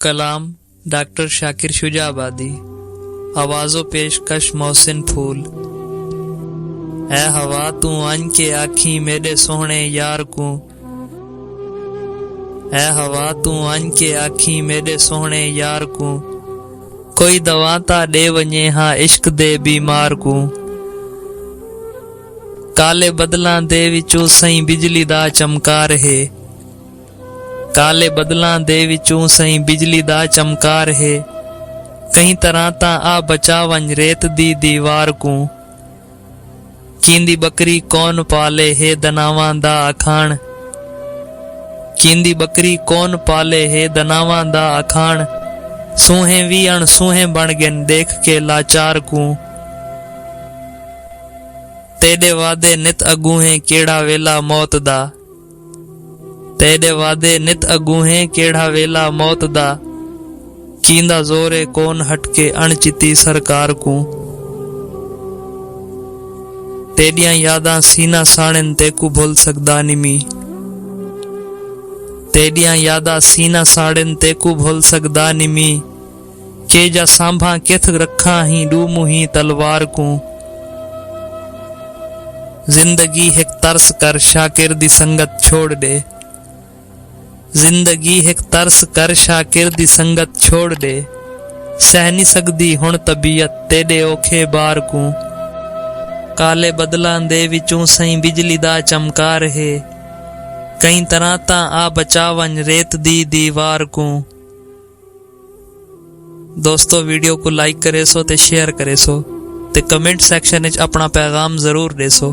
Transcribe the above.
कलाम doctor Shakir शुजाबादी। आवाज़ो पेशकश मोहसिन फूल। ऐ हवा तू आन के आखी मेरे सोहने यार को, ऐ हवा तू आन के आखी मेरे सोहने यार को, कोई दवा ता दे वने हाँ इश्क दे बीमार को। काले बदलां दे विचों सही बिजली दा चमकार है, काले बदलां दे विचों सही बिजली दा चमकार है, कहीं तरह ता आ बचावन रेत दी दीवार को। कींदी बकरी कौन पाले है दनावां दा अखाण, कींदी बकरी कौन पाले है दनावां दा अखाण, सूहे वी अण सूहे बन गन देख के लाचार को। तेरे वादे नित अगू हैं केड़ा वेला मौत दा, तेरे वादे नित अगू हैं केड़ा वेला मौत दा, कींदा जोरे कौन हटके अणचिती सरकार को। तेरियां यादां सीना साड़न तेकू भूल सकदा निमी, तेरियां यादां सीना साड़न तेकू भूल सकदा निमी, के जा सांभा किथ रखा ही डूमू ही तलवार को। जिंदगी एक तरस कर शाकिर दी संगत छोड़ दे, जिंदगी एक तरस कर शाकिर दी संगत छोड़ दे, सह नहीं सकदी हुण तबीयत तेरे औखे बार को। काले बदलां दे विचों सही बिजली दा चमकार है, कई तरह ता आ बचावन रेत दी दीवार को। दोस्तों वीडियो को लाइक करे सो ते शेयर करे सो ते कमेंट सेक्शन विच अपना पैगाम जरूर दे सो।